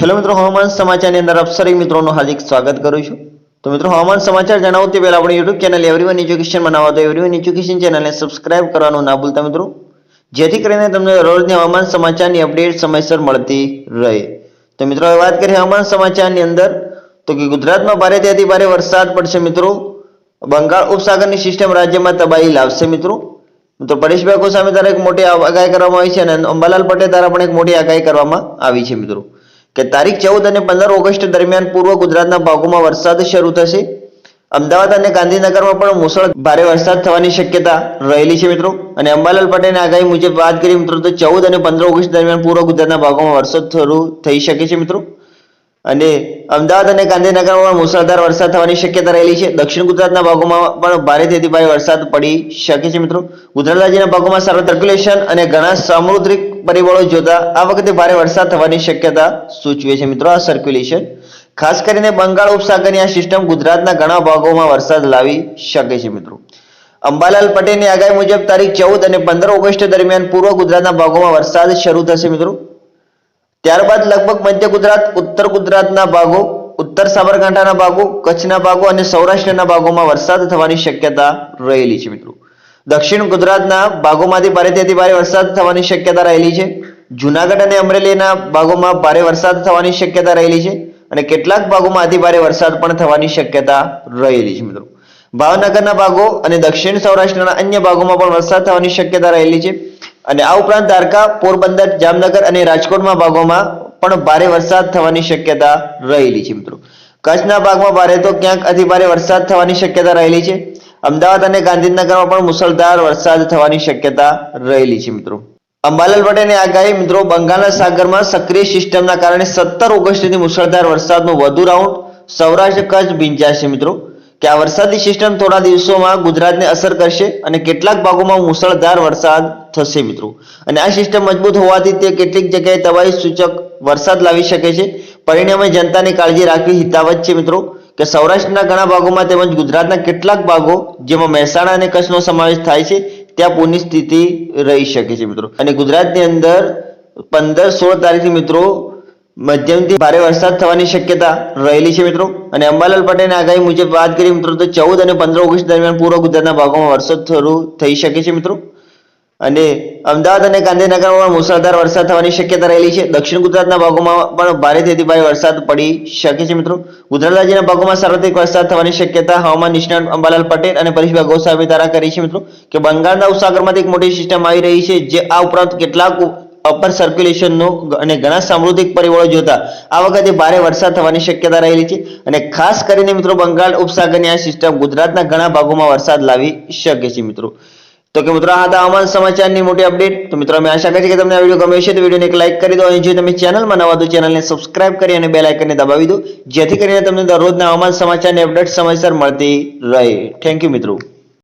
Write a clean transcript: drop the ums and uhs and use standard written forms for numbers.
Hello મિત્રો, હવામાન સમાચારની અંદર આપ સર્વે મિત્રોનું હાર્દિક સ્વાગત કરું છું। તો મિત્રો, હવામાન સમાચાર જણાવું તે પહેલા આપણી યુટ્યુબ ચેનલ એવરીવન એજ્યુકેશન બનાવો તો એવરીવન એજ્યુકેશન ચેનલને સબસ્ક્રાઇબ કરવાનું ના ભૂલતા મિત્રો, જેથી કરીને તમને રોજની હવામાન સમાચારની અપડેટ સમયસર મળતી રહે। તો મિત્રો, હવે વાત કરીએ હવામાન સમાચારની અંદર તો કે ગુજરાતમાં ભારેથી અતિ ભારે વરસાદ પડશે મિત્રો। બંગાળ ઉપસાગરની સિસ્ટમ રાજ્યમાં તબાહી લાવશે મિત્રો। તો પરેશભાઈ ગોસ્વામી દ્વારા એક મોટી આગાહી કરવામાં આવી છે અને અંબાલાલ પટેલ દ્વારા પણ એક મોટી આગાહી કરવામાં આવી છે મિત્રો કે તારીખ 14 અને 15 ઓગસ્ટ દરમિયાન પૂર્વ ગુજરાતના ભાગોમાં વરસાદ શરૂ થશે। અમદાવાદ અને ગાંધીનગરમાં પણ મુસળધાર ભારે વરસાદ થવાની શક્યતા રહેલી છે મિત્રો। અને અંબાલાલ પટેલની આગાહી મુજબ વાત કરીએ મિત્રો તો 14 અને 15 ઓગસ્ટ દરમિયાન પૂર્વ ગુજરાતના ભાગોમાં વરસાદ શરૂ થઈ શકે છે મિત્રો। અને અમદાવાદ અને ગાંધીનગરમાં મુસળધાર વરસાદ થવાની શક્યતા રહેલી છે। દક્ષિણ ગુજરાતના ભાગોમાં પણ ભારેથી અતિ ભારે વરસાદ પડી શકે છે મિત્રો। ગુજરાત રાજ્યના ભાગોમાં સારું સર્ક્યુલેશન અને ઘણા સામુદ્રિક પરિબળો જોતા આ વખતે ભારે વરસાદ થવાની શક્યતા સૂચવે છે મિત્રો। આ સર્ક્યુલેશન ખાસ કરીને બંગાળ ઉપસાગરની આ સિસ્ટમ ગુજરાતના ઘણા ભાગોમાં વરસાદ લાવી શકે છે મિત્રો। અંબાલાલ પટેલની આગાહી મુજબ તારીખ 14 અને 15 ઓગસ્ટ દરમિયાન પૂર્વ ગુજરાતના ભાગોમાં વરસાદ શરૂ થશે મિત્રો। ત્યારબાદ લગભગ મધ્ય ગુજરાત, ઉત્તર ગુજરાતના ભાગો, ઉત્તર સાબરકાંઠાના ભાગો, કચ્છના ભાગો અને સૌરાષ્ટ્રના ભાગોમાં વરસાદ થવાની શક્યતા રહેલી છે મિત્રો। દક્ષિણ ગુજરાતના ભાગોમાંથી ભારેથી અતિ ભારે વરસાદ થવાની શક્યતા રહેલી છે। જૂનાગઢ અને અમરેલીના ભાગોમાં ભારે વરસાદ થવાની શક્યતા રહેલી છે અને કેટલાક ભાગોમાં અતિ ભારે વરસાદ પણ થવાની શક્યતા રહેલી છે મિત્રો। ભાવનગરના ભાગો અને દક્ષિણ સૌરાષ્ટ્રના અન્ય ભાગોમાં પણ વરસાદ થવાની શક્યતા રહેલી છે અને આ ઉપરાંત દ્વારકા, પોરબંદર, જામનગર અને રાજકોટના ભાગોમાં પણ ભારે વરસાદ થવાની શક્યતા રહેલી છે મિત્રો। કચ્છના ભાગમાં ભારે તો ક્યાંક અતિ ભારે વરસાદ થવાની શક્યતા રહેલી છે। અમદાવાદ અને ગાંધીનગરમાં પણ મુસળધાર વરસાદ થવાની શક્યતા રહેલી છે મિત્રો। અંબાલાલ પટેલની આગાહી મિત્રો, બંગાળના સાગરમાં સક્રિય સિસ્ટમના કારણે 17 ઓગસ્ટથી મુસળધાર વરસાદનો વધુ રાઉન્ડ સૌરાષ્ટ્ર કચ્છ ભીંજાશે મિત્રો કે આ વરસાદી સિસ્ટમ થોડા દિવસોમાં ગુજરાતને અસર કરશે અને કેટલાક ભાગોમાં મુસળધાર વરસાદ થશે મિત્રો। અને આ સિસ્ટમ મજબૂત હોવાથી તે કેટલીક જગ્યાએ તબાહી સૂચક વરસાદ લાવી શકે છે। પરિણામે જનતાની કાળજી રાખવી હિતાવહ છે મિત્રો કે સૌરાષ્ટ્રના ઘણા ભાગોમાં તેમજ ગુજરાતના કેટલાક ભાગો જેમાં મહેસાણા અને કચ્છનો સમાવેશ થાય છે ત્યાં પૂરની સ્થિતિ રહી શકે છે મિત્રો। અને ગુજરાતની અંદર 15-16 તારીખથી મિત્રો મધ્યમથી ભારે વરસાદ થવાની શક્યતા રહેલી છે મિત્રો। અને અંબાલાલ પટેલની આગાહી મુજબ વાત કરીએ મિત્રો તો 14 અને 15 ઓગસ્ટ દરમિયાન પૂર્વ ગુજરાતના ભાગોમાં વરસાદ શરૂ થઈ શકે છે મિત્રો। અને અમદાવાદ અને ગાંધીનગરમાં મુસળધાર વરસાદ થવાની શક્યતા રહેલી છે। દક્ષિણ ગુજરાતના ભાગોમાં પણ ભારેથી અતિ ભારે વરસાદ પડી શકે છે મિત્રો। ગુજરાત રાજ્યના ભાગોમાં સાર્વત્રિક વરસાદ થવાની શક્યતા હવામાન નિષ્ણાત અંબાલાલ પટેલ અને પરેશભાઈ ગોસ્વામી દ્વારા કરી છે મિત્રો કે બંગાળના ઉપસાગરમાંથી એક મોટી સિસ્ટમ આવી રહી છે જે આ ઉપરાંત કેટલાક અપર સર્ક્યુલેશનનો અને ઘણા સામુદ્રિક પરિબળો જોતા આ વખતે ભારે વરસાદ થવાની શક્યતા રહેલી છે। અને ખાસ કરીને મિત્રો બંગાળ ઉપસાગરની આ સિસ્ટમ ગુજરાતના ઘણા ભાગોમાં વરસાદ લાવી શકે છે મિત્રો। તો કે મિત્રો, આ હતા હવામાન સમાચારની મોટી અપડેટ। તો મિત્રો, અમે આશા કરીએ કે તમને આ વિડીયો ગમ્યો હશે તો વિડીયોને એક લાઈક કરી દો અને જો તમે ચેનલમાં નવા તો ચેનલને સબસ્ક્રાઇબ કરી અને બેલ આઇકનને દબાવી દો જેથી કરીને તમને દરરોજના હવામાન સમાચારની અપડેટ સમયસર મળતી રહે। થેન્ક યુ મિત્રો।